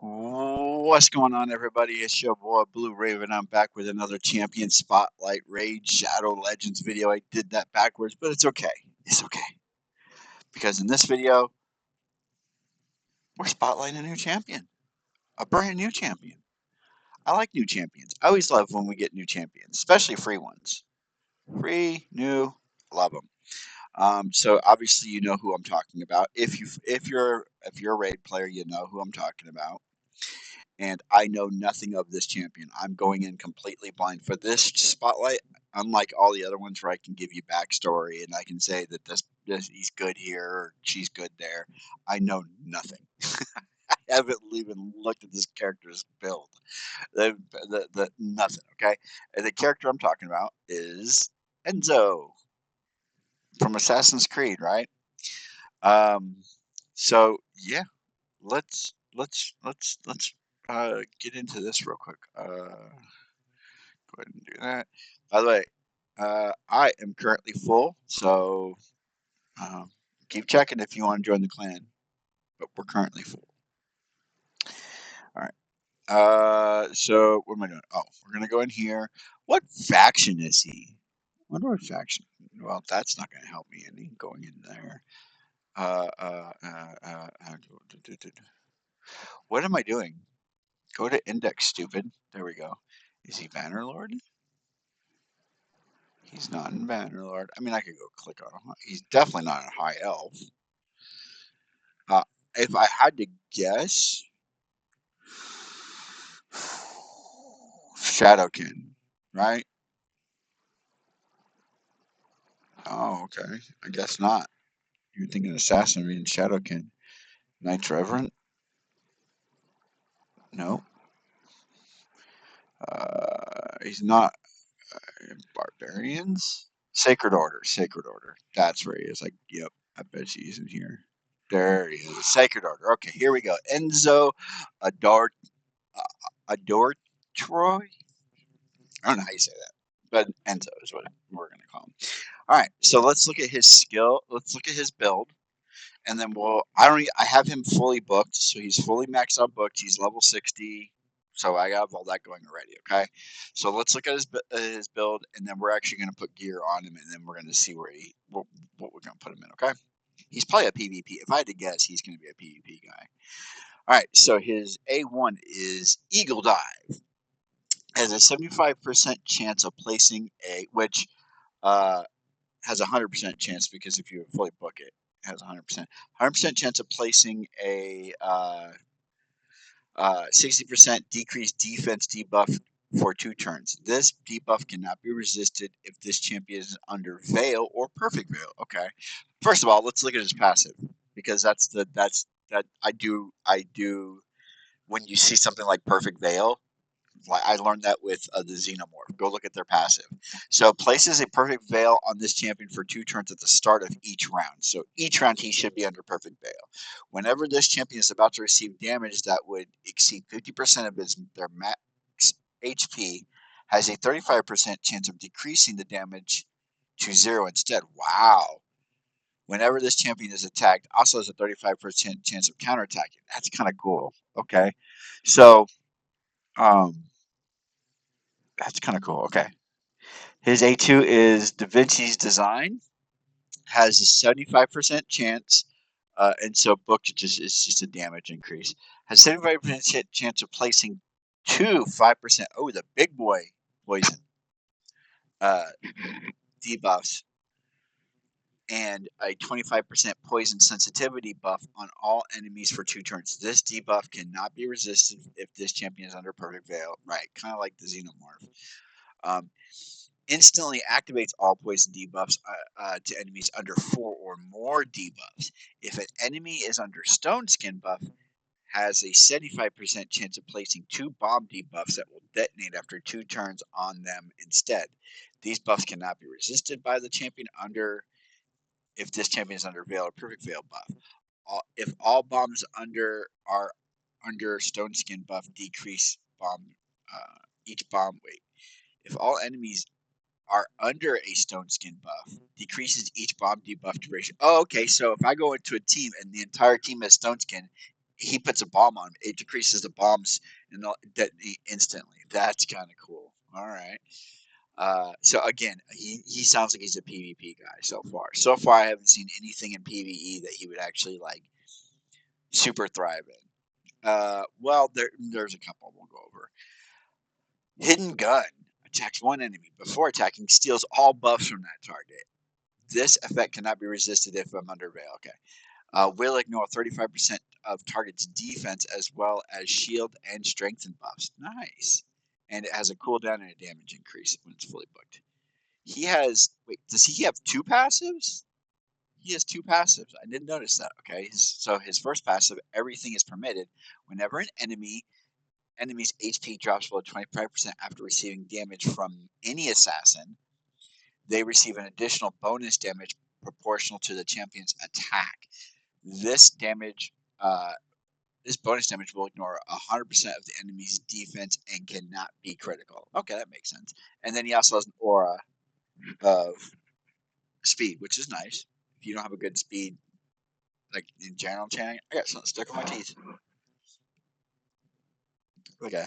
What's going on, everybody? It's your boy Blue Raven. I'm back with another Champion Spotlight Raid Shadow Legends video. I did that backwards, but it's okay. It's okay. Because in this video, we're spotlighting a new champion. A brand new champion. I like new champions. I always love when we get new champions, especially free ones. Free, new, love them. So obviously you know who I'm talking about. If you're a raid player, you know who I'm talking about. And I know nothing of this champion. I'm going in completely blind for this spotlight. Unlike all the other ones where I can give you backstory and I can say that this he's good here or she's good there, I know nothing. I haven't even looked at this character's build. The nothing. Okay, and the character I'm talking about is Enzo from Assassin's Creed, right? Um, so yeah, let's get into this real quick. Go ahead and do that. By the way, I am currently full, so um, keep checking if you want to join the clan. But we're currently full. All right. So what am I doing? Oh, we're gonna go in here. What faction is he? I wonder what faction. Well, that's not gonna help me any going in there. Uh, uh, uh, uh, uh, what am I doing? Go to index, stupid. There we go. Is he Bannerlord? He's not in Bannerlord. I mean, I could go click on him. He's definitely not a high elf. Uh, if I had to guess, Shadowkin, right? Oh, okay. I guess not. You're thinking Assassin means Shadowkin. Knights Reverend? No. He's not. Barbarians? Sacred Order. Sacred Order. That's where he is. Like, yep. I bet he's in here. There he is. Sacred Order. Okay, here we go. Enzo Ador Adore Troy. I don't know how you say that, but Enzo is what we're going to call him. All right, so let's look at his skill. Let's look at his build, and then I have him fully booked, so he's fully maxed out booked. He's level 60, so I have all that going already. Okay, so let's look at his build, and then we're actually going to put gear on him, and then we're going to see what we're going to put him in. Okay, he's probably a PvP. If I had to guess, he's going to be a PvP guy. All right, so his A1 is Eagle Dive. Has a 75% chance of placing which uh, has a 100% chance because if you fully book it, it has 100% chance of placing a 60% decreased defense debuff for 2 turns. This debuff cannot be resisted if this champion is under Veil or Perfect Veil. Okay, first of all, let's look at his passive because that I do when you see something like Perfect Veil. I learned that with the Xenomorph. Go look at their passive. So places a perfect veil on this champion for 2 turns at the start of each round. So each round he should be under perfect veil. Whenever this champion is about to receive damage that would exceed 50% of their max HP, has a 35% chance of decreasing the damage to 0 instead. Wow. Whenever this champion is attacked, also has a 35% chance of counterattacking. That's kind of cool. Okay. So, um, that's kind of cool. Okay. His A2 is Da Vinci's Design, has a 75% chance, and so booked it's just a damage increase. Has 75% chance of placing 5%. Oh, the big boy poison uh, debuffs, and a 25% poison sensitivity buff on all enemies for 2 turns. This debuff cannot be resisted if this champion is under perfect veil. Right, kind of like the Xenomorph. Um, Instantly activates all poison debuffs to enemies under 4 or more debuffs. If an enemy is under Stone Skin buff, has a 75% chance of placing 2 bomb debuffs that will detonate after 2 turns on them instead. These buffs cannot be resisted by the champion if this champion is under Veil or Perfect Veil buff. If all bombs are under Stone Skin buff, decrease bomb each bomb weight. If all enemies are under a Stone Skin buff, decreases each bomb debuff duration. Oh, okay. So if I go into a team and the entire team has Stone Skin, he puts a bomb on him. It decreases the bombs and detonate instantly. That's kind of cool. All right. So again, he sounds like he's a PvP guy so far. So far, I haven't seen anything in PvE that he would actually like super thrive in. Well, there's a couple we'll go over. Hidden Gun attacks one enemy before attacking, steals all buffs from that target. This effect cannot be resisted if I'm under veil. Okay. Will ignore 35% of target's defense as well as shield and strengthen buffs. Nice. And it has a cooldown and a damage increase when it's fully booked. He has, wait, does he have two passives? He has two passives. I didn't notice that. Okay. So his first passive, everything is permitted. Whenever an enemy's HP drops below 25% after receiving damage from any assassin, they receive an additional bonus damage proportional to the champion's attack. This damage, this bonus damage will ignore 100% of the enemy's defense and cannot be critical. Okay, that makes sense. And then he also has an aura of speed, which is nice. If you don't have a good speed, like in general chanting, I got something stuck in my teeth. Okay,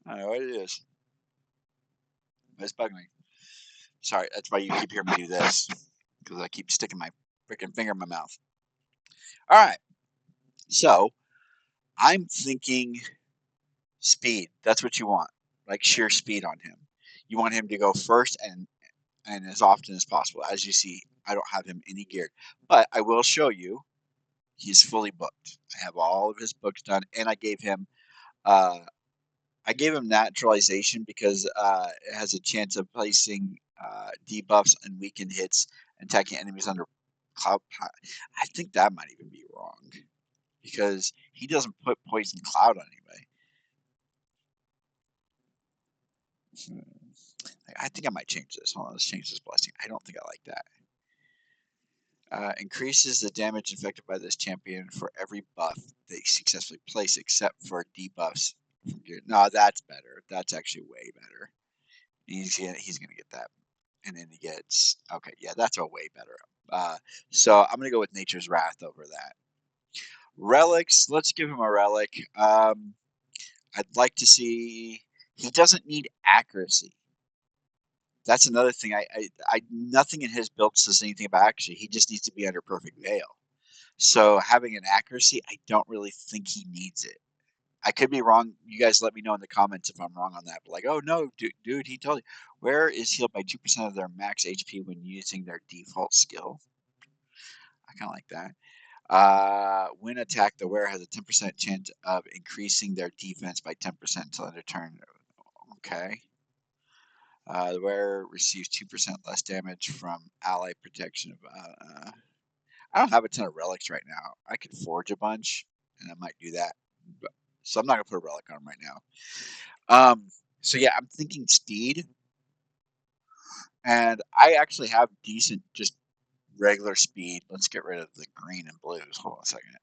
I don't know what it is. It's bugging me. Sorry, that's why you keep hearing me do this, because I keep sticking my freaking finger in my mouth. All right, so I'm thinking speed. That's what you want, like sheer speed on him. You want him to go first and as often as possible. As you see, I don't have him any geared, but I will show you he's fully booked. I have all of his books done, and uh, I gave him naturalization because it has a chance of placing debuffs and weakened hits and attacking enemies under cloud. I think that might even be wrong because he doesn't put poison cloud on anybody. I think I might change this. Hold on, let's change this blessing. I don't think I like that. Increases the damage inflicted by this champion for every buff they successfully place, except for debuffs. No, that's better. That's actually way better. He's gonna get that, and then he gets okay. Yeah, that's a way better. So I'm gonna go with Nature's Wrath over that. Relics. Let's give him a relic. I'd like to see. He doesn't need accuracy. That's another thing. Nothing in his build says anything about accuracy. He just needs to be under perfect veil. So having an accuracy, I don't really think he needs it. I could be wrong. You guys let me know in the comments if I'm wrong on that. But like, oh no, dude, he told you. Where is healed by 2% of their max HP when using their default skill? I kind of like that. When attacked, the wearer has a 10% chance of increasing their defense by 10% until end of turn. Okay. The wearer receives 2% less damage from ally protection. I don't have a ton of relics right now. I could forge a bunch, and I might do that. So I'm not gonna put a relic on him right now. So yeah, I'm thinking speed, and I actually have decent, just regular speed. Let's get rid of the green and blues. Hold on a second.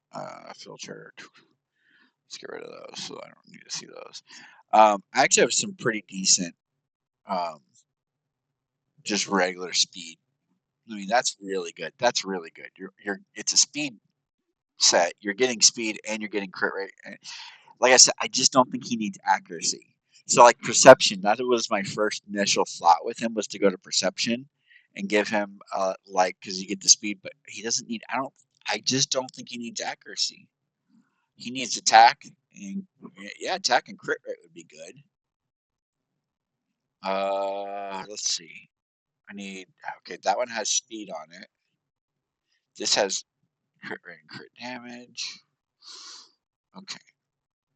Filter. Let's get rid of those, so I don't need to see those. I actually have some pretty decent, um, just regular speed. I mean, that's really good. That's really good. It's a speed set. You're getting speed and you're getting crit rate. Like I said, I just don't think he needs accuracy. So like perception, that was my first initial thought with him was to go to perception and give him like because you get the speed, but he doesn't need. I just don't think he needs accuracy. He needs attack and yeah, attack and crit rate would be good. Let's see. I need okay. That one has speed on it. This has crit rate and crit damage. Okay.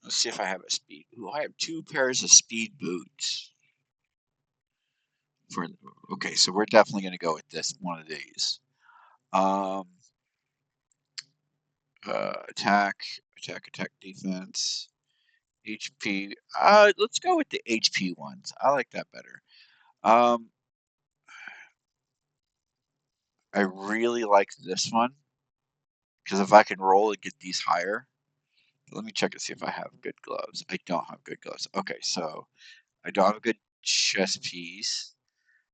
Let's see if I have a speed. Ooh, I have 2 pairs of speed boots. Okay, so we're definitely going to go with this one of these. Um, attack, defense, HP. Let's go with the HP ones. I like that better. Um, I really like this one because if I can roll and get these higher, let me check and see if I have good gloves. I don't have good gloves. Okay, so I don't have a good chest piece.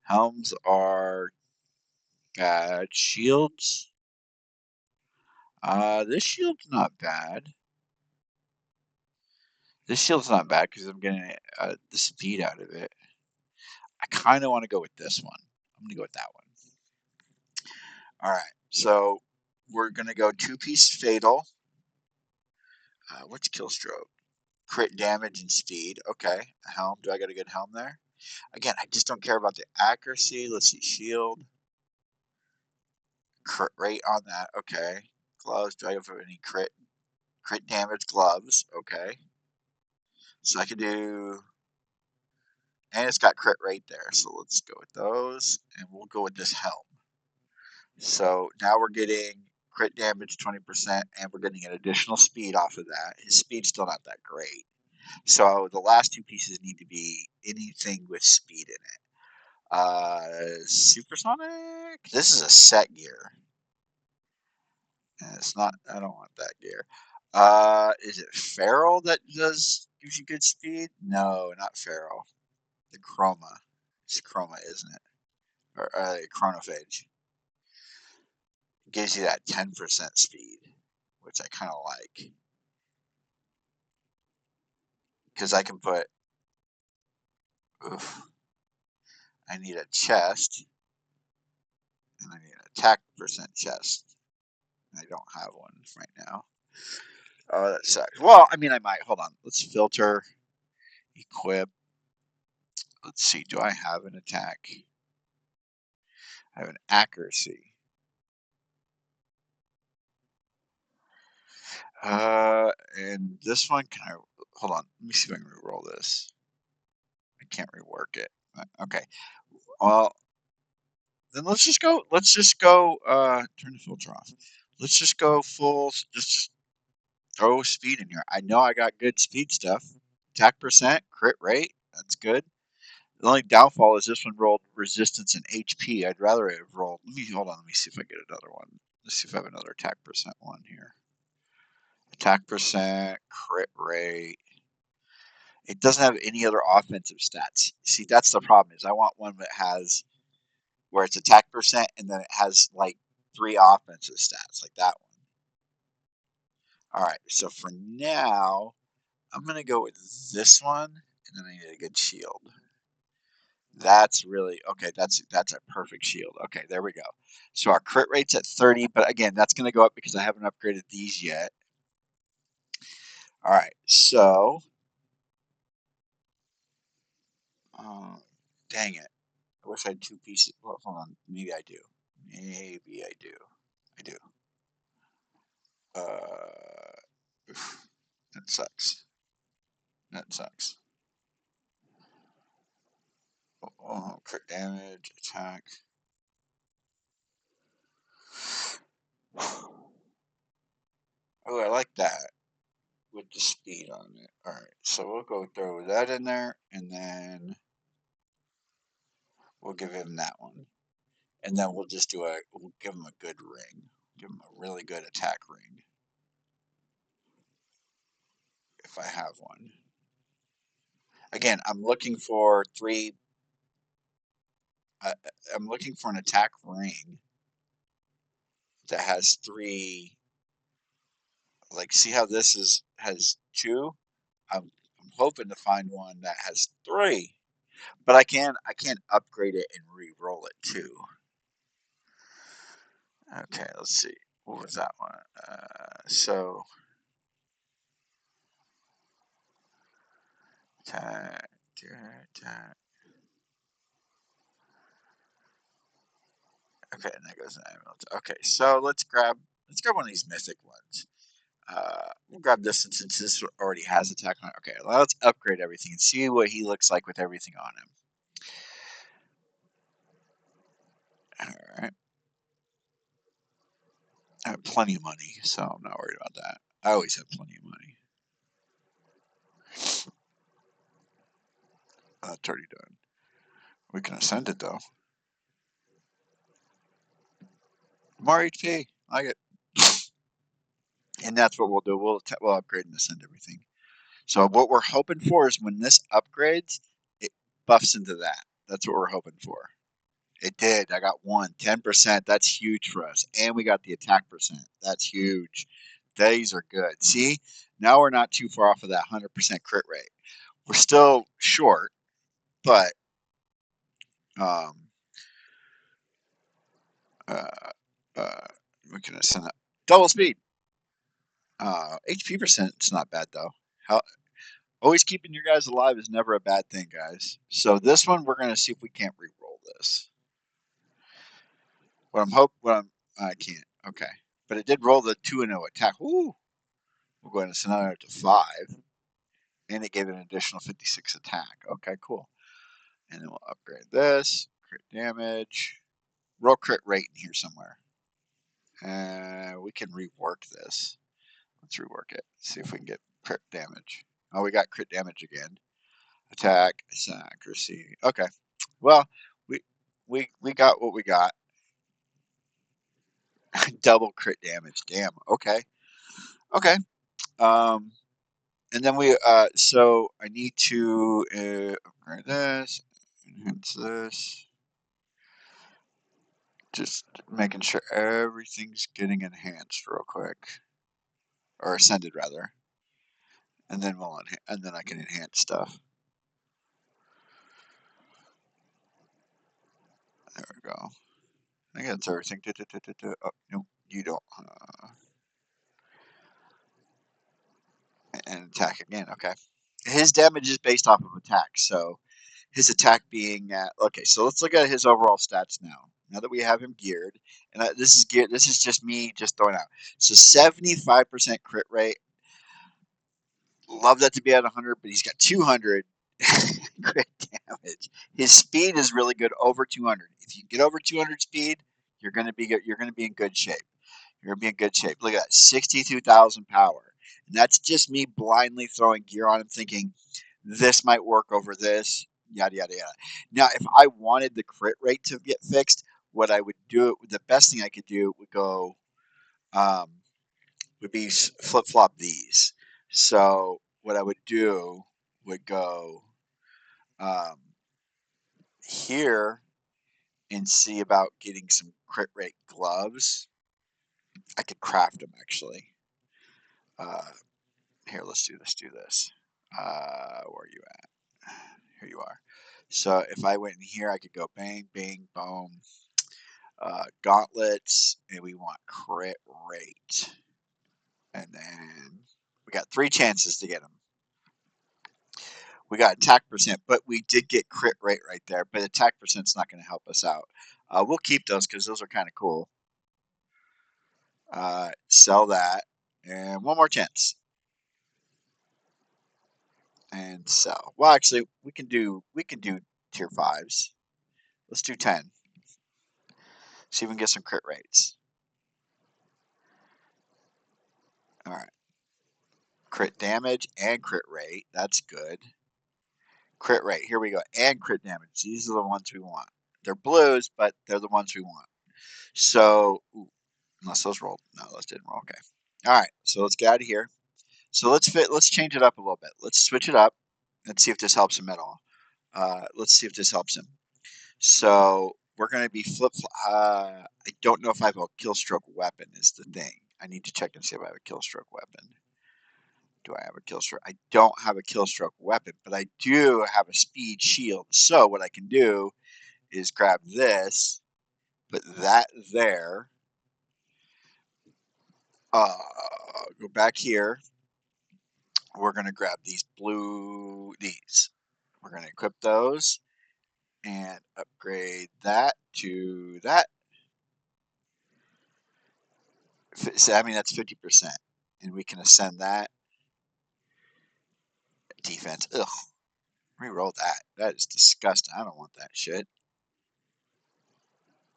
Helms are bad. Shields. This shield's not bad. This shield's not bad because I'm getting the speed out of it. I kind of want to go with this one. I'm going to go with that one. All right. So we're going to go two-piece fatal. What's kill stroke? Crit damage and speed. Okay. A helm. Do I got a good helm there? Again, I just don't care about the accuracy. Let's see. Shield. Crit rate on that. Okay. Gloves. Do I have any crit damage gloves? Okay. So I can do, and it's got crit rate there. So let's go with those, and we'll go with this helm. So now we're getting crit damage 20%, and we're getting an additional speed off of that. His speed's still not that great. So the last two pieces need to be anything with speed in it. Supersonic? This is a set gear. And it's not, I don't want that gear. Is it Feral that gives you good speed? No, not Feral. The Chroma. It's Chroma, isn't it? Or Chronophage. Gives you that 10% speed, which I kind of like. Because I can put, oof, I need a chest, and I need an attack percent chest. I don't have one right now. Oh, that sucks. Well, I mean, I might. Hold on. Let's filter, equip. Let's see. Do I have an attack? I have an accuracy. And this one, can I, hold on. Let me see if I can reroll this. I can't rework it. Okay. Well, then let's just go, turn the filter off. Let's just go full, just throw speed in here. I know I got good speed stuff. Attack percent, crit rate, that's good. The only downfall is this one rolled resistance and HP. I'd rather have rolled, hold on, let me see if I get another one. Let's see if I have another attack percent one here. Attack percent, crit rate. It doesn't have any other offensive stats. See, that's the problem is I want one that has where it's attack percent and then it has like 3 offensive stats like that one. All right, so for now, I'm going to go with this one and then I need a good shield. That's really okay. That's a perfect shield. Okay, there we go. So our crit rate's at 30, but again, that's going to go up because I haven't upgraded these yet. All right, so dang it. I wish I had 2 pieces. Well, hold on. Maybe I do. Maybe I do. I do. That sucks. That sucks. Oh, crit damage, attack. Oh, I like that with the speed on it. All right, so we'll go throw that in there, and then we'll give him that one, and then we'll give him a good ring, give him a really good attack ring, if I have one. Again, I'm looking for 3. I'm looking for an attack ring that has 3. Like, see how this has 2? I'm hoping to find one that has 3. But I can't upgrade it and re-roll it too. Okay, let's see. What was that one? So attack, attack. Okay, and that goes in ambulance. Okay, so let's grab one of these mythic ones. We'll grab this since this already has attack on it. Okay, let's upgrade everything and see what he looks like with everything on him. All right. I have plenty of money, so I'm not worried about that. I always have plenty of money. That's already done. We can ascend it though. More HP. I get, and that's what we'll do. We'll upgrade and ascend everything. So what we're hoping for is when this upgrades, it buffs into that. That's what we're hoping for. It did. I got 10%. That's huge for us, and we got the attack percent. That's huge. These are good. See, Now we're not too far off of that 100% crit rate. We're still short, but um, uh, uh, we can send that double speed. HP percent, it's not bad though. How always keeping your guys alive is never a bad thing, guys. So this one we're gonna see if we can't re-roll this. I can't. Okay, but it did roll the 2-0 attack. Ooh, we're going to send it to 5, and it gave it an additional 56 attack. Okay, cool. And then we'll upgrade this crit damage. Roll crit rate in here somewhere. We can rework this. Let's rework it. See if we can get crit damage. Oh, we got crit damage again. Attack, accuracy. Okay. Well, we got what we got. Double crit damage. Damn. Okay. Okay. Um, and then so I need to upgrade this, enhance this. Just making sure everything's getting enhanced real quick, or ascended rather, and then and then I can enhance stuff. There we go. I think that's everything. Oh, no, you don't. And attack again. Okay. His damage is based off of attack, so his attack being at okay. So let's look at his overall stats now. Now that we have him geared, and this is geared. This is just me just throwing out. So 75% crit rate. Love that to be at 100, but he's got 200 crit damage. His speed is really good over 200. If you get over 200 speed, you're going to be good. You're going to be in good shape. You're going to be in good shape. Look at that, 62,000 power. And that's just me blindly throwing gear on him, thinking this might work over this. Yada yada yada. Now, if I wanted the crit rate to get fixed, what I would do, the best thing I could do would go, um, would be flip flop these. So what I would do would go um, here and see about getting some crit rate gloves. I could craft them actually. Uh, Here, let's do this. Where are you at? Here you are. So if I went in here, I could go bang, bang, boom. Gauntlets, and we want crit rate. And then we got 3 chances to get them. We got attack percent, but we did get crit rate right there. But attack percent's not going to help us out. We'll keep those because those are kind of cool. Sell that, and one more chance, and sell. Well, actually, we can do tier 5s. Let's do 10. See if we can get some crit rates. All right, crit damage and crit rate. That's good. Crit rate. Here we go. And crit damage. These are the ones we want. They're blues, but they're the ones we want. So, unless those rolled. No, those didn't roll. Okay. All right. So let's get out of here. So let's change it up a little bit. Let's switch it up. Let's see if this helps him at all. Let's see if this helps him. So we're going to be I don't know if I have a kill stroke weapon is the thing. I need to check and see if I have a kill stroke weapon. Do I have a kill stroke? I don't have a kill stroke weapon, but I do have a speed shield. So what I can do is grab this, put that there, go back here. We're going to grab these. We're going to equip those and upgrade that to that. So, I mean, that's 50%. And we can ascend that. Defense. Ugh. Reroll that. That is disgusting. I don't want that shit.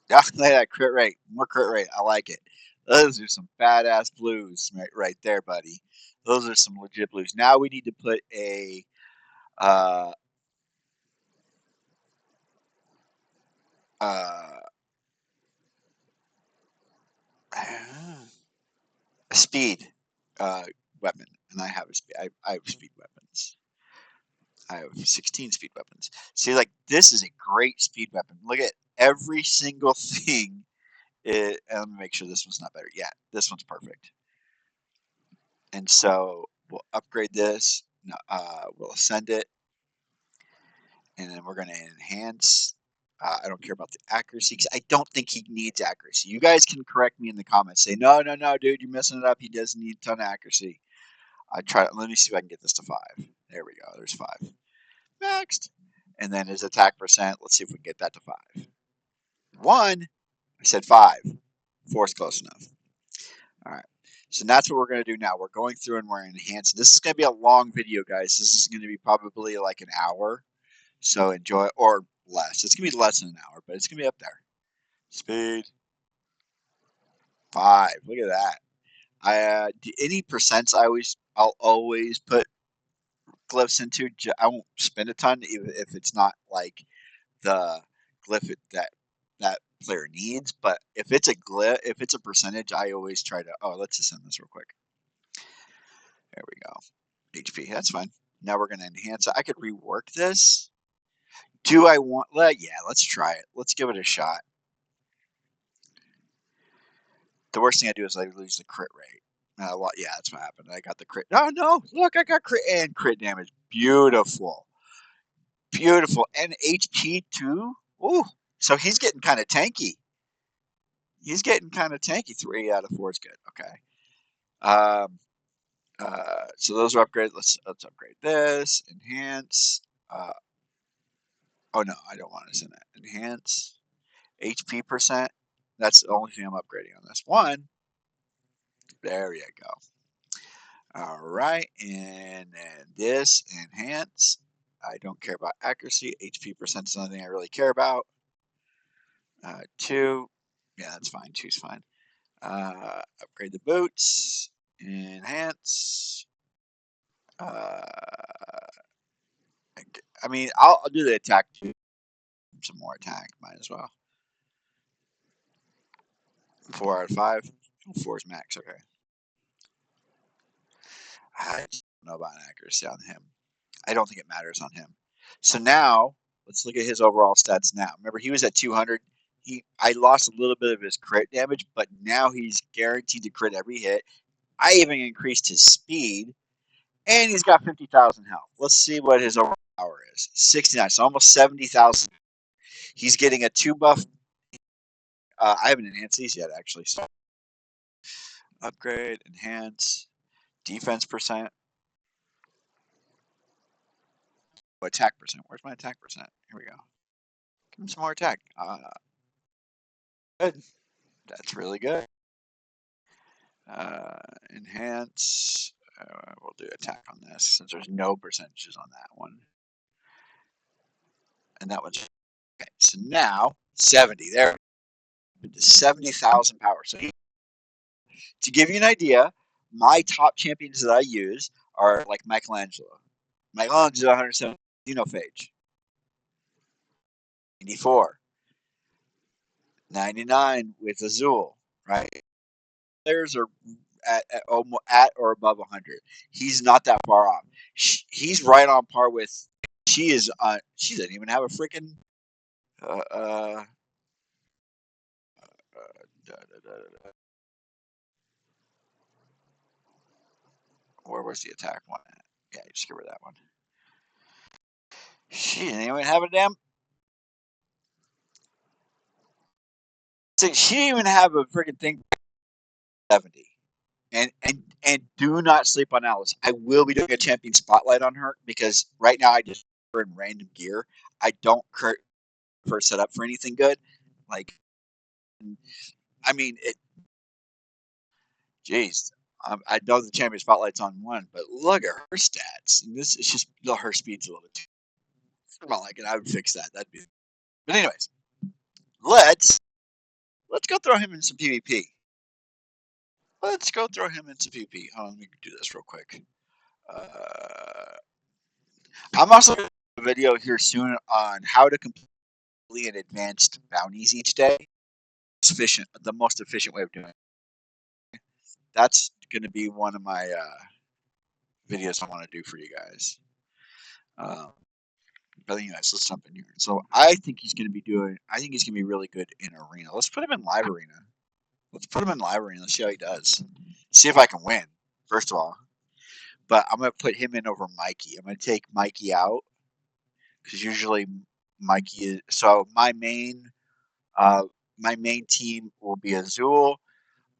Yeah, that crit rate. More crit rate. I like it. Those are some badass blues right there, buddy. Those are some legit blues. Now we need to put uh, uh, a speed uh, weapon, and I have a speed. I have speed weapons. I have 16 speed weapons. See, like this is a great speed weapon. Look at every single thing. And let me make sure this one's not better. Yeah, this one's perfect. And so We'll upgrade this. We'll ascend it. And then we're going to enhance. I don't care about the accuracy because I don't think he needs accuracy. You guys can correct me in the comments. Say, no, dude, you're messing it up. He doesn't need a ton of accuracy. Let me see if I can get this to 5. There we go. There's 5. Next. And then his attack percent. Let's see if we can get that to 5. 1. I said 5. 4 is close enough. All right. So that's what we're going to do now. We're going through and we're enhancing. This is going to be a long video, guys. This is going to be probably like an hour. So enjoy, or less. It's going to be less than an hour, but it's going to be up there. Speed. 5. Look at that. Any percents I'll always put glyphs into. I won't spend a ton if it's not like the glyph that player needs. But if it's a glyph, if it's a percentage, I always try to. Oh, let's just send this real quick. There we go. HP. That's fine. Now we're going to enhance it. I could rework this. Do I want? Yeah, let's try it. Let's give it a shot. The worst thing I do is I lose the crit rate. Yeah, that's what happened. I got the crit. Oh no! Look, I got crit and crit damage. Beautiful, beautiful, and HP too. Ooh, so he's getting kind of tanky. He's getting kind of tanky. 3 out of 4 is good. Okay. So those are upgraded. Let's upgrade this. Enhance. Oh no, I don't want to send that. Enhance. HP percent. That's the only thing I'm upgrading on this one. There you go. All right, and then this enhance. I don't care about accuracy. HP percent is something I really care about. 2. Yeah, that's fine. 2's fine. Upgrade the boots. Enhance. I mean, I'll do the attack too. Some more attack. Might as well. 4 out of 5. 4 is max. Okay. I don't know about accuracy on him. I don't think it matters on him. So now let's look at his overall stats now. Remember, he was at 200. I lost a little bit of his crit damage, but now he's guaranteed to crit every hit. I even increased his speed, and he's got 50,000 health. Let's see what his overall power is. 69, so almost 70,000. He's getting a 2 buff. I haven't enhanced these yet, actually. So upgrade, enhance, defense percent, attack percent. Where's my attack percent? Here we go. Give him some more attack. Good. That's really good. Enhance. We'll do attack on this since there's no percentages on that one. And that one's okay. So now 70. There, 70,000 power. So to give you an idea, my top champions that I use are like Michelangelo. Michelangelo 170 Xenophage. 94. 99 with Azul, right? Players are at or above 100. He's not that far off. He's right on par with. She doesn't even have a freaking. Where was the attack one at? Yeah, just give her that one. She didn't even have a damn. She didn't even have a freaking thing. 70. And do not sleep on Alice. I will be doing a champion spotlight on her because right now I just put her in random gear. I don't her set up for anything good. Like, I mean, geez, I know the champion spotlight's on one, but look at her stats. And this is just her speed's a little bit too. I'm not like it. I would fix that. That'd be. But anyways, let's go throw him in some PvP. Let's go throw him in some PvP. Hold on, let me do this real quick. I'm also going to do a video here soon on how to complete and advanced bounties each day. The most efficient way of doing it. That's going to be one of my videos I want to do for you guys. But anyways, let's jump in here. So I think he's going to be really good in arena. Let's put him in live arena. Let's see how he does. See if I can win, first of all. but I'm going to put him in over Mikey. I'm going to take Mikey out because usually Mikey is. So uh, my main team will be Azul.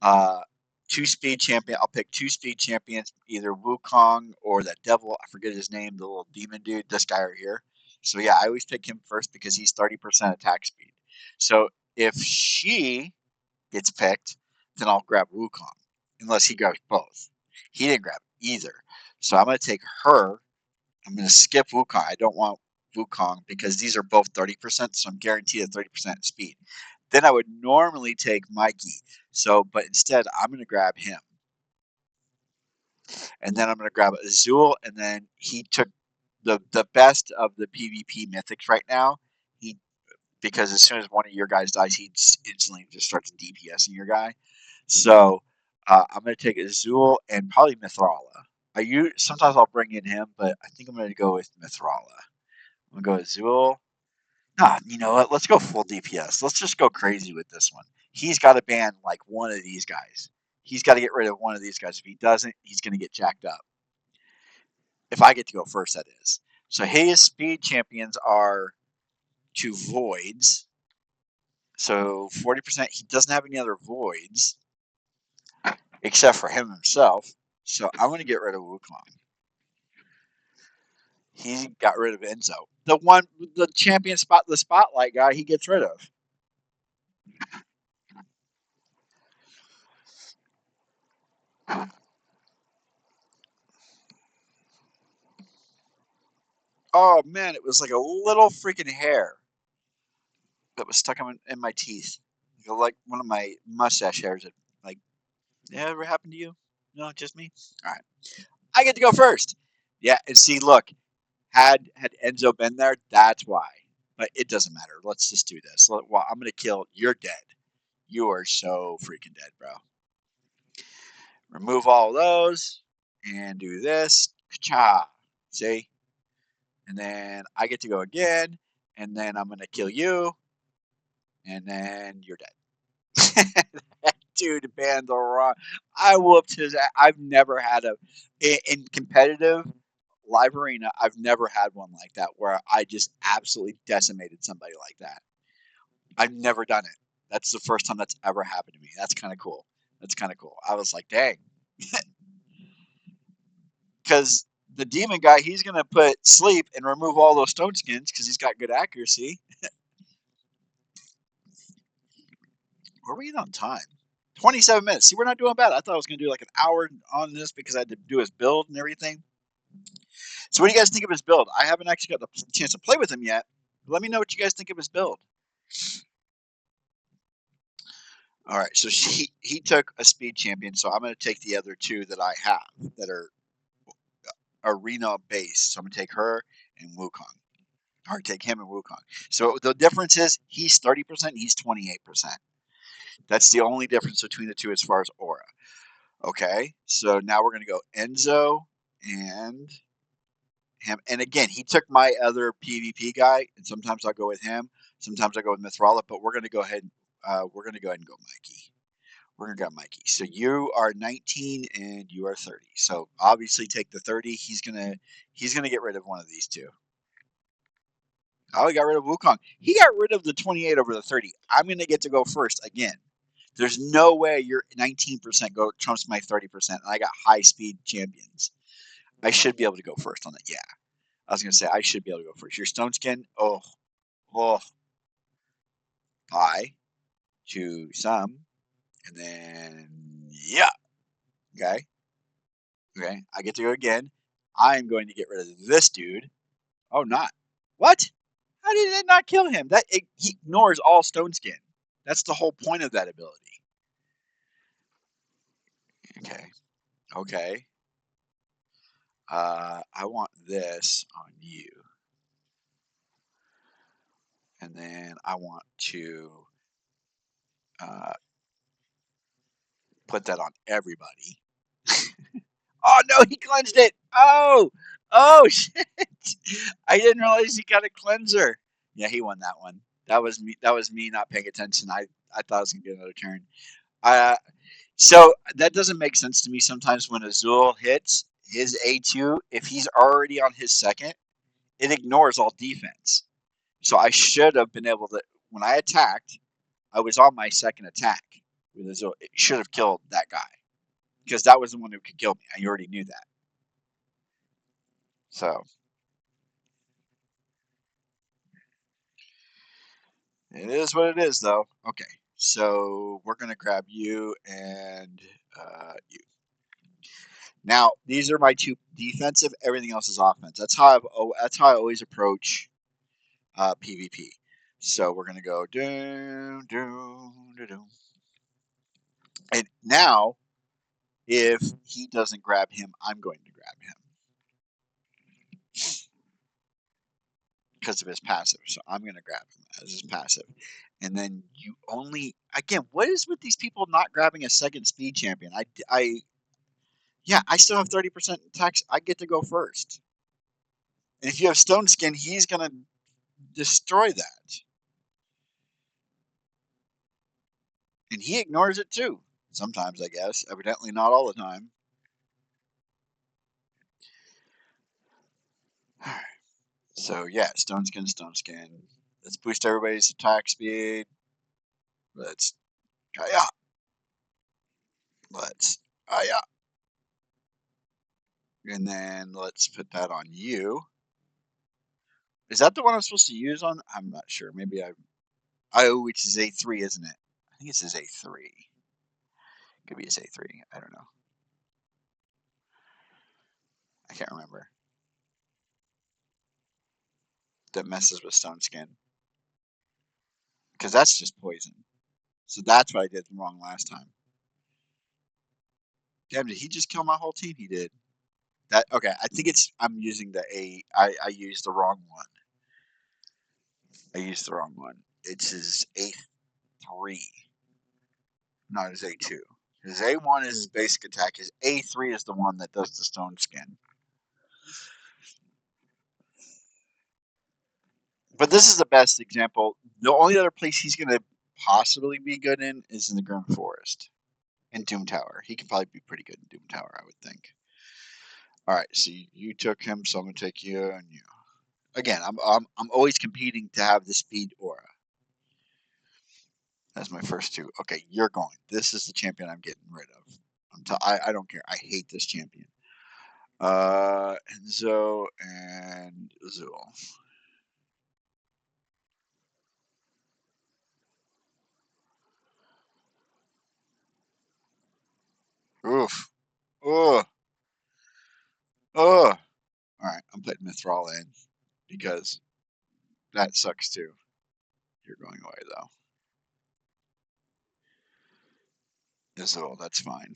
Uh, two speed champion. I'll pick two speed champions, either Wukong or that devil. I forget his name, the little demon dude. This guy right here. So yeah, I always pick him first because he's 30% attack speed. So if she gets picked, then I'll grab Wukong, unless he grabs both. He didn't grab either, so I'm gonna take her. I'm gonna skip Wukong. I don't want Wukong because these are both 30%, so I'm guaranteed a 30% speed. Then I would normally take Mikey. So, but instead, I'm going to grab him. And then I'm going to grab Azul. And then he took the best of the PvP mythics right now. He Because as soon as one of your guys dies, he instantly just starts DPSing your guy. So I'm going to take Azul and probably Mithrala. Sometimes I'll bring in him, but I think I'm going to go with Mithrala. I'm going to go Azul. Nah, you know what? Let's go full DPS. Let's just go crazy with this one. He's got to ban like one of these guys. He's got to get rid of one of these guys. If he doesn't, he's going to get jacked up. If I get to go first, that is. So his speed champions are two voids. So 40%. He doesn't have any other voids except for him himself. So I'm going to get rid of Wukong. He got rid of Enzo. The champion the spotlight guy, he gets rid of. Oh man, it was like a little freaking hair that was stuck in my teeth, like one of my mustache hairs. Like, yeah, ever happened to you? No, just me. All right, I get to go first. Yeah, and see, look, had Enzo been there, that's why. But it doesn't matter. Let's just do this. Well, I'm gonna kill. You're dead. You are so freaking dead, bro. Remove all those and do this. Ka-cha. See? And then I get to go again, and then I'm gonna kill you, and then you're dead. That dude banned the wrong. I whooped his ass. I've never had in competitive live arena. I've never had one like that where I just absolutely decimated somebody like that. I've never done it. That's the first time that's ever happened to me. That's kind of cool. That's kind of cool. I was like, dang, because the demon guy, he's gonna put sleep and remove all those stone skins because he's got good accuracy. Where are we on time? 27 minutes. See, we're not doing bad. I thought I was going to do like an hour on this because I had to do his build and everything. So, what do you guys think of his build? I haven't actually got the chance to play with him yet. Let me know what you guys think of his build. All right, so he took a speed champion, so I'm going to take the other two that I have that are arena based. So I'm going to take her and Wukong, or take him and Wukong. So the difference is he's 30%, he's 28%. That's the only difference between the two as far as aura. Okay, so now we're going to go Enzo and him. And again, he took my other PvP guy, and sometimes I'll go with him. Sometimes I go with Mithrala, but we're going to go ahead. We're going to go ahead and go Mikey. We're going to go Mikey. So you are 19 and you are 30. So obviously take the 30. He's gonna get rid of one of these two. Oh, he got rid of Wukong. He got rid of the 28 over the 30. I'm going to get to go first again. There's no way your 19% go trumps my 30%. And I got high speed champions. I should be able to go first on that. Yeah. I was going to say, I should be able to go first. Your stone skin, oh, bye to some. And then, yeah. Okay. Okay. I get to go again. I'm going to get rid of this dude. Oh, not. What? How did it not kill him? He ignores all stone skin. That's the whole point of that ability. Okay. Okay. I want this on you. And then I want to put that on everybody. Oh, no, he cleansed it. Oh, shit. I didn't realize he got a cleanser. Yeah, he won that one. That was me. That was me not paying attention. I thought I was going to get another turn. So that doesn't make sense to me sometimes when Azul hits. his A2, if he's already on his second, it ignores all defense. So I should have been able to, when I attacked, I was on my second attack. It should have killed that guy because that was the one who could kill me. I already knew that. So it is what it is, though. Okay, so we're gonna grab you and you. Now these are my two defensive. Everything else is offense. That's how I always approach PvP. So we're gonna go doom doom doom. And now, if he doesn't grab him, I'm going to grab him because of his passive. So I'm going to grab him as his passive. And then you only, again, what is with these people not grabbing a second speed champion? Yeah, I still have 30% tax. I get to go first. And if you have Stone Skin, he's going to destroy that. And he ignores it too. Sometimes, I guess. Evidently, not all the time. All right. So, yeah, Stone Skin, Stone Skin. Let's boost everybody's attack speed. Let's yeah. Let's yeah. And then let's put that on you. Is that the one I'm supposed to use on? I'm not sure. Maybe which is A3, isn't it? I think it says A3. Could be his A3. I don't know. I can't remember. That messes with Stone Skin. Because that's just poison. So that's what I did wrong last time. Damn, did he just kill my whole team? He did. That okay, I think I'm using the A I used the wrong one. I used the wrong one. It's his A3. Not his A2. His A1 is his basic attack. His A3 is the one that does the stone skin. But this is the best example. The only other place he's going to possibly be good in is in the Grim Forest and Doom Tower. He could probably be pretty good in Doom Tower, I would think. All right, so you took him, so I'm going to take you and you. Again, I'm always competing to have the speed aura. That's my first two. Okay, you're going. This is the champion I'm getting rid of. I don't care. I hate this champion. Enzo and Zool. Oof. Oh. Oh. All right, I'm putting Mithril in because that sucks too. You're going away though. Zool, that's fine.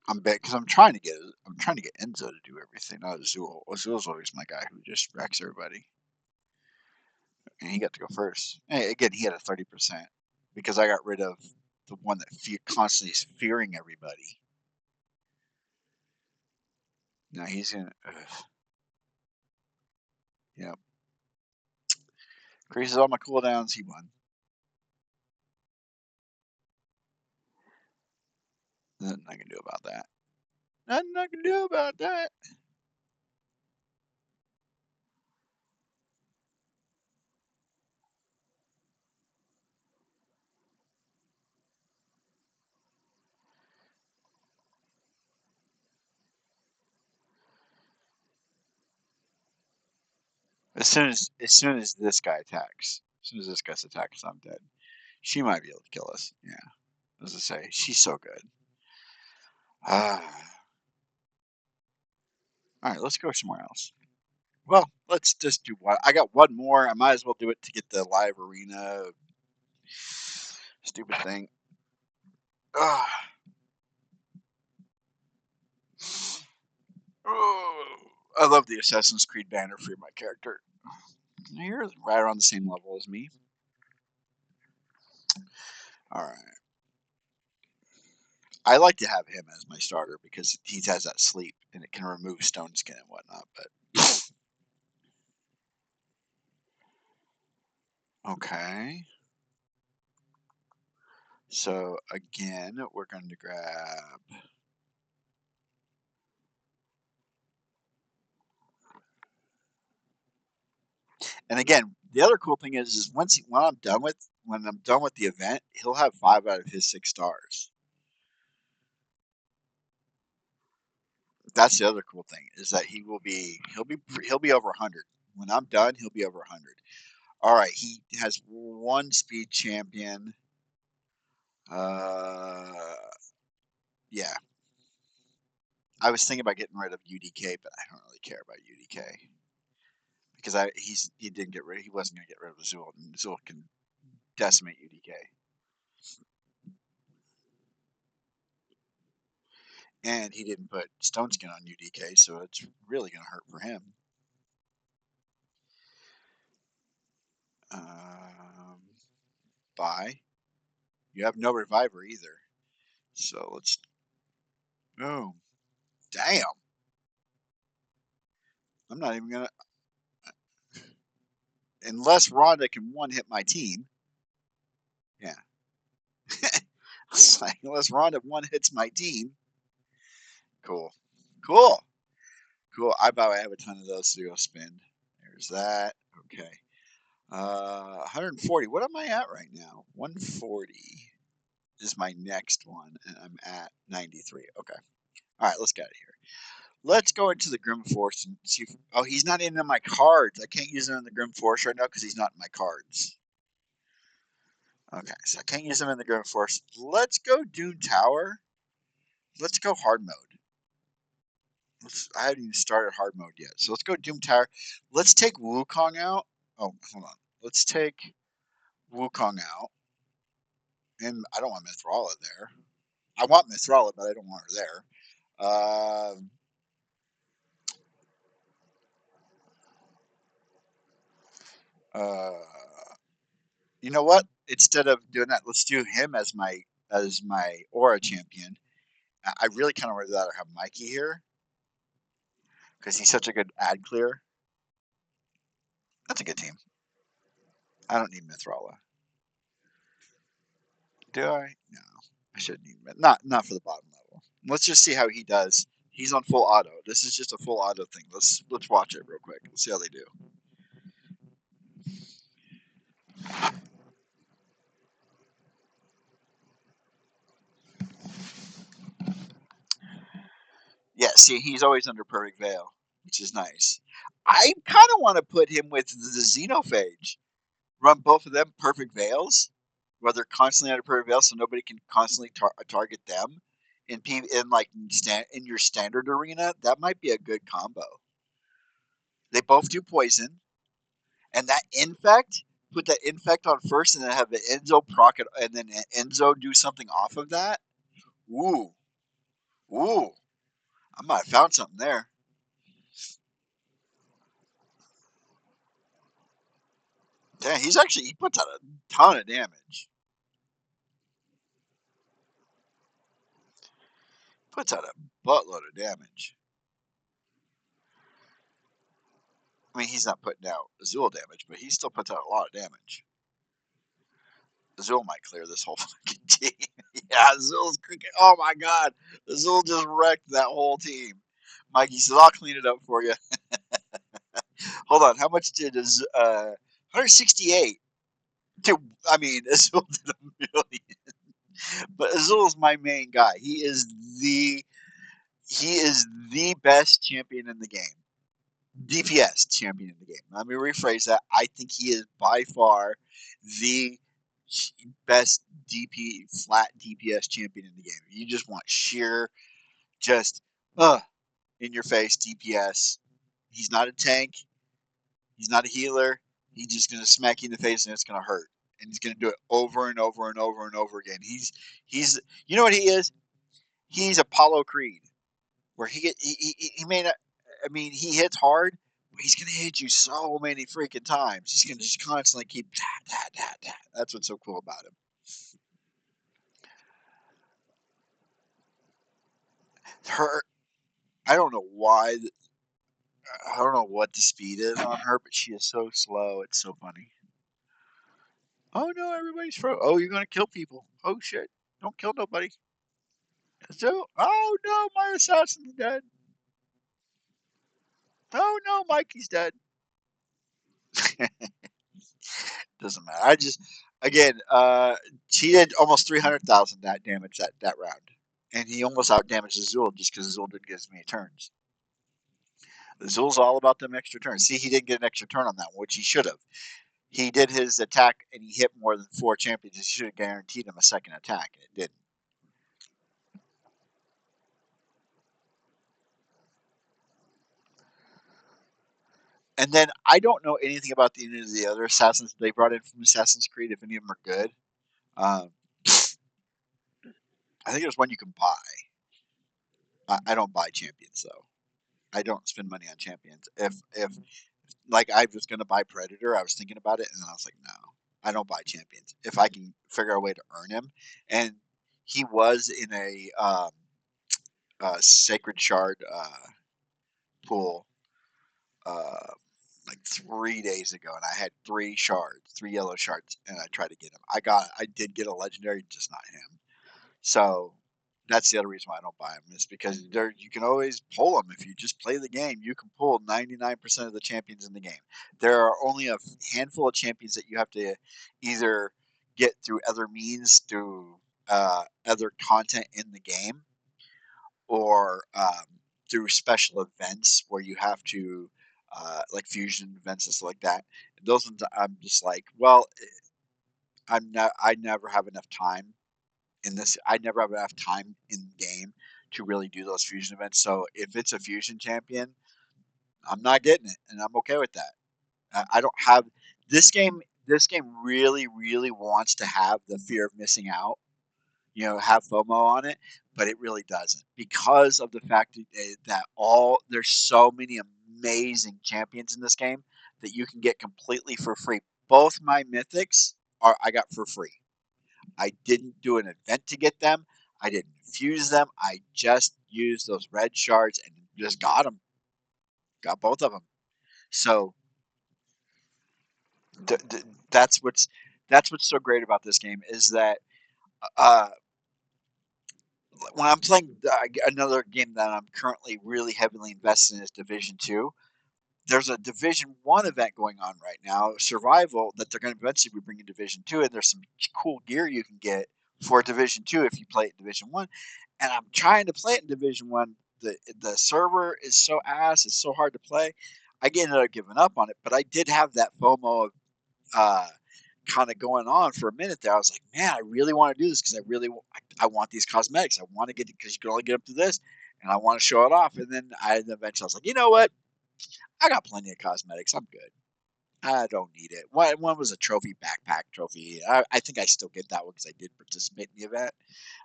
I'm trying to get Enzo to do everything, not Zool. Zool's always my guy who just wrecks everybody, and he got to go first. Hey, again, he had a 30% because I got rid of the one that constantly is fearing everybody. Now he's gonna. Yep. Increases all my cooldowns. He won. Nothing I can do about that. Nothing I can do about that. As soon as this guy attacks, as soon as this guy's attacks, I'm dead. She might be able to kill us. Yeah, as I say, she's so good. Ah. All right, let's go somewhere else. Well, let's just do one. I got one more. I might as well do it to get the live arena. Stupid thing. Ah. Oh, I love the Assassin's Creed banner for my character. You're right around the same level as me. All right. I like to have him as my starter because he has that sleep and it can remove stone skin and whatnot. But okay. So again, we're going to grab And again, the other cool thing is when I'm done with the event, he'll have 5 out of his 6 stars. That's the other cool thing is that he'll be over 100. When I'm done, he'll be over 100. All right, he has 1 speed champion. Uh, yeah, I was thinking about getting rid of UDK, but I don't really care about UDK because he wasn't gonna get rid of Azul, and Azul can decimate UDK, and he didn't put Stone Skin on UDK, so it's really gonna hurt for him. Um, Bye. You have no reviver either, so let's. Boom. Damn. I'm not even gonna unless Rhonda can one hit my team. Yeah. It's like, unless Rhonda one hits my team. Cool. Cool. Cool. I bet I have a ton of those to go spend. There's that. Okay. 140. What am I at right now? 140 is my next one, and I'm at 93. Okay. All right, let's get out of here. Let's go into the Grim Force and see if. Oh, he's not in my cards. I can't use him in the Grim Force right now because he's not in my cards. Okay, so I can't use him in the Grim Force. Let's go Dune Tower. Let's go hard mode. I haven't even started hard mode yet. So let's go Doom Tower. Let's take Wukong out. Oh, hold on. Let's take Wukong out. And I don't want Mithrala there. I want Mithrala, but I don't want her there. Uh, you know what? Instead of doing that, let's do him as my aura champion. I really kind of would rather have Mikey here because he's such a good ad clear. That's a good team. I don't need Mithrala. Do I? No, I shouldn't need not for the bottom level. Let's just see how he does. He's on full auto. This is just a full auto thing. Let's watch it real quick. Let's see how they do. Yeah, see, he's always under perfect veil, which is nice. I kind of want to put him with the Xenophage. Run both of them perfect veils, where they're constantly under perfect veil, so nobody can constantly target them. In your standard arena, that might be a good combo. They both do poison, and that infect, put that infect on first, and then have the Enzo proc it, and then Enzo do something off of that. Ooh, ooh, I might have found something there. Damn, he puts out a ton of damage. Puts out a buttload of damage. I mean, he's not putting out Azul damage, but he still puts out a lot of damage. Azul might clear this whole fucking team. Yeah, Azul's cooking. Oh my god, Azul just wrecked that whole team. Mikey says, "I'll clean it up for you." Hold on, how much did 168? Dude, I mean, Azul did a million, but Azul's my main guy. He is the best champion in the game. DPS champion in the game. Let me rephrase that. I think he is by far the best flat DPS champion in the game. You just want sheer, just in your face DPS. He's not a tank. He's not a healer. He's just gonna smack you in the face and it's gonna hurt. And he's gonna do it over and over and over and over again. He's you know what he is? He's Apollo Creed, where he may not. I mean, he hits hard, but he's gonna hit you so many freaking times. He's gonna just constantly keep that. That's what's so cool about him. Her, I don't know why. I don't know what the speed is on her, but she is so slow. It's so funny. Oh no, everybody's Oh, you're gonna kill people. Oh shit! Don't kill nobody. So, oh no, my assassin's dead. Oh no, Mikey's dead. Doesn't matter. I just again, she did almost 300,000 that damage that round, and he almost outdamaged Azul just because Azul didn't get as many turns. Azul's all about them extra turns. See, he didn't get an extra turn on that one, which he should have. He did his attack and he hit more than 4 champions. He should have guaranteed him a second attack, and it didn't. And then I don't know anything about any of the other assassins they brought in from Assassin's Creed. If any of them are good, um, I think there's one you can buy. I don't buy champions though. I don't spend money on champions. If like I was gonna buy Predator, I was thinking about it, and then I was like, no, I don't buy champions. If I can figure out a way to earn him, and he was in a Sacred Shard pool uh, like 3 days ago, and I had 3 shards, 3 yellow shards, and I tried to get him. I did get a legendary, just not him. So that's the other reason why I don't buy them is because there you can always pull them if you just play the game. You can pull 99% of the champions in the game. There are only a handful of champions that you have to either get through other means, through other content in the game, or through special events where you have to like fusion events and stuff like that. Those ones I'm just like, well, I'm not. I never have enough time in this. I never have enough time in game to really do those fusion events. So if it's a fusion champion, I'm not getting it, and I'm okay with that. I don't have this game. This game really, really wants to have the fear of missing out, have FOMO on it, but it really doesn't because of the fact that all there's so many amazing champions in this game that you can get completely for free. Both my mythics are I got for free. I didn't do an event to get them. I didn't fuse them. I just used those red shards and just got them. Got both of them. So th- th- that's what's that's what's so great about this game is that uh, when I'm playing another game that I'm currently really heavily invested in is Division Two. There's a Division One event going on right now, Survival, that they're going to eventually be bringing Division Two, and there's some cool gear you can get for Division Two if you play it in Division One. And I'm trying to play it in Division One. The server is so ass; it's so hard to play. I ended up giving up on it, but I did have that FOMO of uh, kind of going on for a minute there. I was like, man, I really want to do this because I want these cosmetics. I want to get it because you can only get up to this, and I want to show it off. And then eventually I was like, you know what? I got plenty of cosmetics. I'm good. I don't need it. One was a trophy backpack trophy. I think I still get that one because I did participate in the event.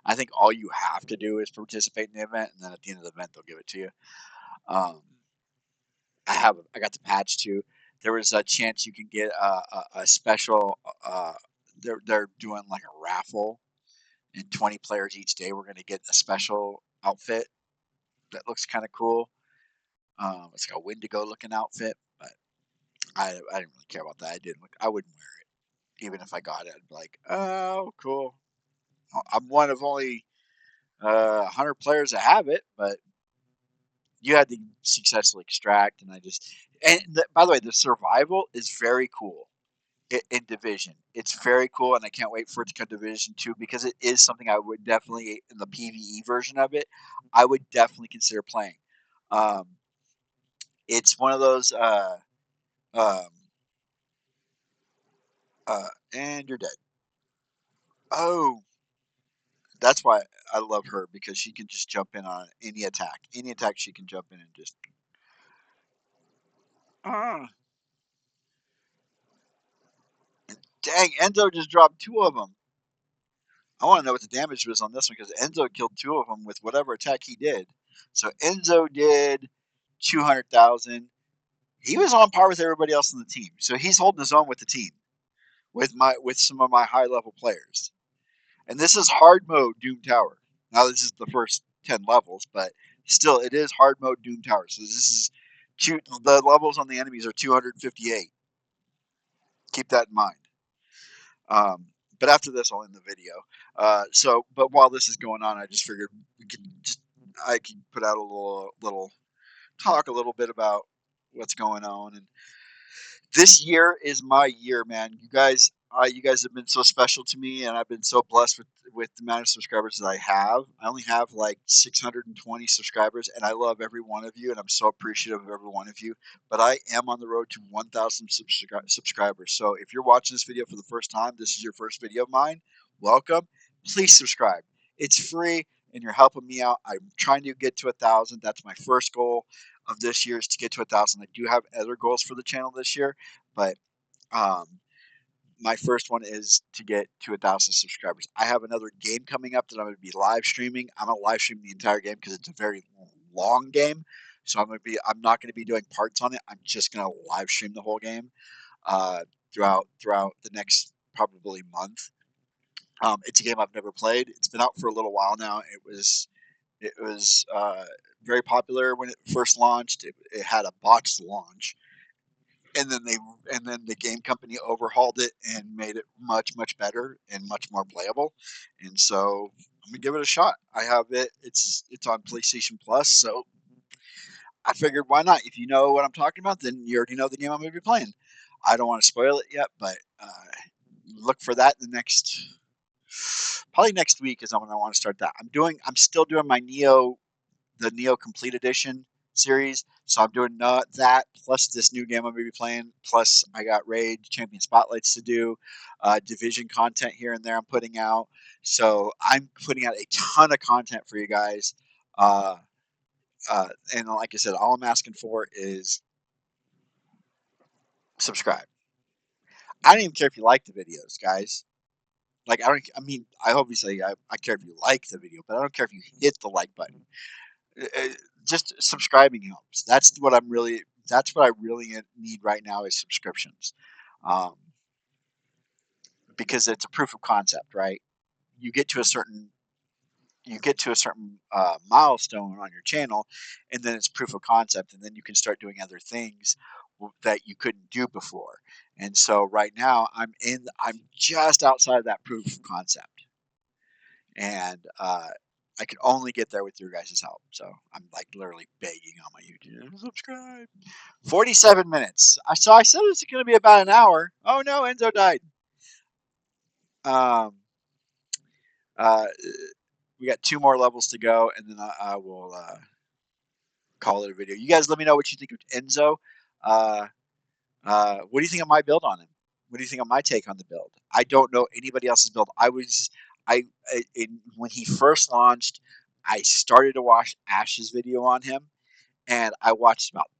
I think all you have to do is participate in the event, and then at the end of the event, they'll give it to you. Um, I got the patch too. There was a chance you can get a special. They're doing like a raffle, and 20 players each day. We're going to get a special outfit that looks kind of cool. It's like a Wendigo looking outfit, but I didn't really care about that. I wouldn't wear it even if I got it. I'd be like, oh, cool. I'm one of only 100 players that have it, but you had to successfully extract, and by the way, the survival is very cool in Division. It's very cool, and I can't wait for it to come to Division 2 because it is something I would definitely, in the PvE version of it, I would definitely consider playing. Um, it's one of those, um, and you're dead. Oh, that's why I love her because she can just jump in on any attack. Any attack she can jump in and just. Ah, dang, Enzo just dropped 2 of them. I want to know what the damage was on this one because Enzo killed 2 of them with whatever attack he did. So Enzo did 200,000. He was on par with everybody else on the team. So he's holding his own with the team with some of my high level players. And this is hard mode Doom Tower. Now this is the first 10 levels, but still it is hard mode Doom Tower. So this is the levels on the enemies are 258. Keep that in mind. Um, but after this, I'll end the video. But while this is going on, I just figured I could put out a little talk a little bit about what's going on and This year is my year, man. You guys have been so special to me, and I've been so blessed with the amount of subscribers that I have. I only have like 620 subscribers, and I love every one of you, and I'm so appreciative of every one of you. But I am on the road to 1,000 subscribers. So if you're watching this video for the first time, this is your first video of mine. Welcome. Please subscribe. It's free, and you're helping me out. I'm trying to get to 1,000. That's my first goal of this year, is to get to 1,000. I do have other goals for the channel this year, but um, my first one is to get to 1,000 subscribers. I have another game coming up that I'm going to be live streaming. I'm going to live stream the entire game because it's a very long game. So I'm not going to be doing parts on it. I'm just going to live stream the whole game uh, throughout the next probably month. It's a game I've never played. It's been out for a little while now. It was very popular when it first launched. It had a botched launch, and then the game company overhauled it and made it much better and much more playable. And so I'm gonna give it a shot. I have it. It's on PlayStation Plus, so I figured why not? If you know what I'm talking about, then you already know the game I'm gonna be playing. I don't want to spoil it yet, but look for that in the next probably next week is when I want to start that. I'm still doing my the Neo Complete Edition series. So I'm doing that plus this new game I'm going to be playing. Plus I got Raid Champion Spotlights to do, Division content here and there I'm putting out. So I'm putting out a ton of content for you guys. Uh, and like I said, all I'm asking for is subscribe. I don't even care if you like the videos, guys. Like I mean, I care if you like the video, but I don't care if you hit the like button. uh, just subscribing helps. That's what I really need right now is subscriptions, um, because it's a proof of concept, right? You get to a certain milestone on your channel, and then it's proof of concept, and then you can start doing other things that you couldn't do before. And so right now I'm just outside of that proof of concept, and I could only get there with your guys' help. So I'm like literally begging on my YouTube, subscribe. 47 minutes. I said it's going to be about an hour. Oh no, Enzo died. Um, uh, we got 2 more levels to go, and then I will call it a video. You guys, let me know what you think of Enzo. Uh, what do you think of my build on him? What do you think of my take on the build? I don't know anybody else's build. When he first launched, I started to watch Ash's video on him, and I watched about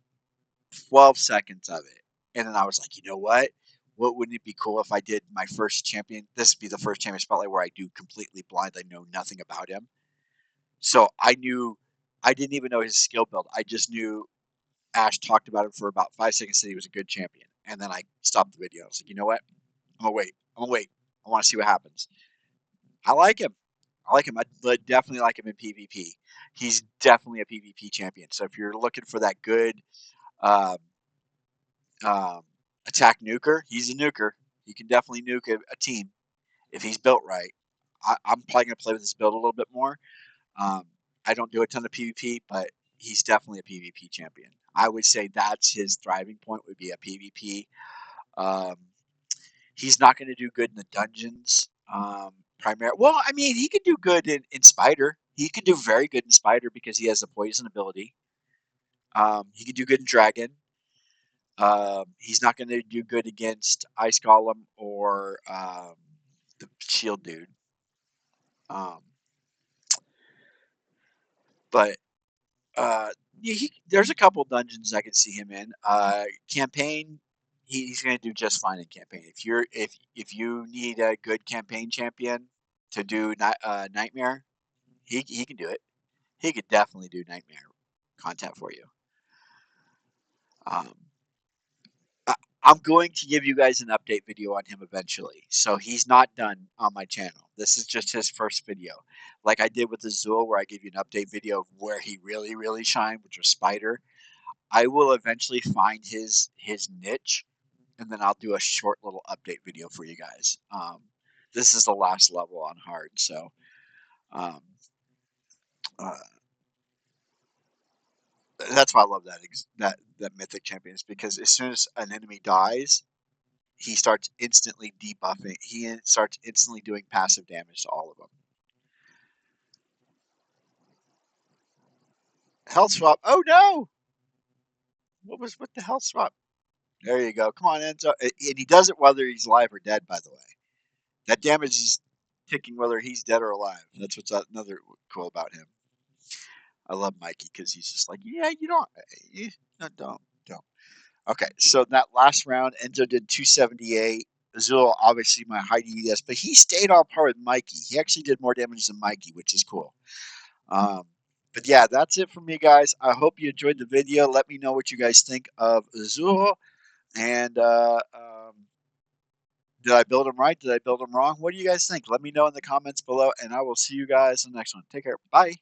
12 seconds of it. And then I was like, you know what? What wouldn't it be cool if I did my first champion? This would be the first champion spotlight where I do completely blind. I know nothing about him. So I didn't even know his skill build. I just knew Ash talked about him for about 5 seconds, said he was a good champion. And then I stopped the video. I was like, you know what? I'm going to wait. I'm going to wait. I want to see what happens. I like him. I like him. I definitely like him in PvP. He's definitely a PvP champion. So if you're looking for that good um, um, attack nuker, he's a nuker. He can definitely nuke a team if he's built right. I'm probably going to play with his build a little bit more. Um, I don't do a ton of PvP, but he's definitely a PvP champion. I would say that's his thriving point would be a PvP. Um, he's not going to do good in the dungeons. Well, I mean, he could do good in Spider. He could do very good in Spider because he has a poison ability. He could do good in Dragon. He's not going to do good against Ice Golem or the Shield dude. Um, but yeah, there's a couple dungeons I could see him in. Campaign, he's going to do just fine in campaign. If you need a good campaign champion to do Nightmare, he can do it. He could definitely do Nightmare content for you. Um, I, I'm going to give you guys an update video on him eventually. So he's not done on my channel. This is just his first video. Like I did with Azul, where I gave you an update video of where he really shined, which was Spider. I will eventually find his niche, and then I'll do a short little update video for you guys. This is the last level on hard, so um, uh, That's why I love that mythic champions, because as soon as an enemy dies, he starts instantly debuffing. He starts instantly doing passive damage to all of them. Health swap. Oh no! What the health swap? There you go. Come on, Enzo. And he does it whether he's alive or dead. By the way, that damage is ticking whether he's dead or alive. That's what's another cool about him. I love Mikey because he's just like, yeah, you don't, you, no, don't. Okay, so that last round, Enzo did 278. Azul, obviously my high DDS, but he stayed on par with Mikey. He actually did more damage than Mikey, which is cool. Um, but yeah, that's it for me, guys. I hope you enjoyed the video. Let me know what you guys think of Azul. And did I build him right? Did I build him wrong? What do you guys think? Let me know in the comments below, and I will see you guys in the next one. Take care. Bye.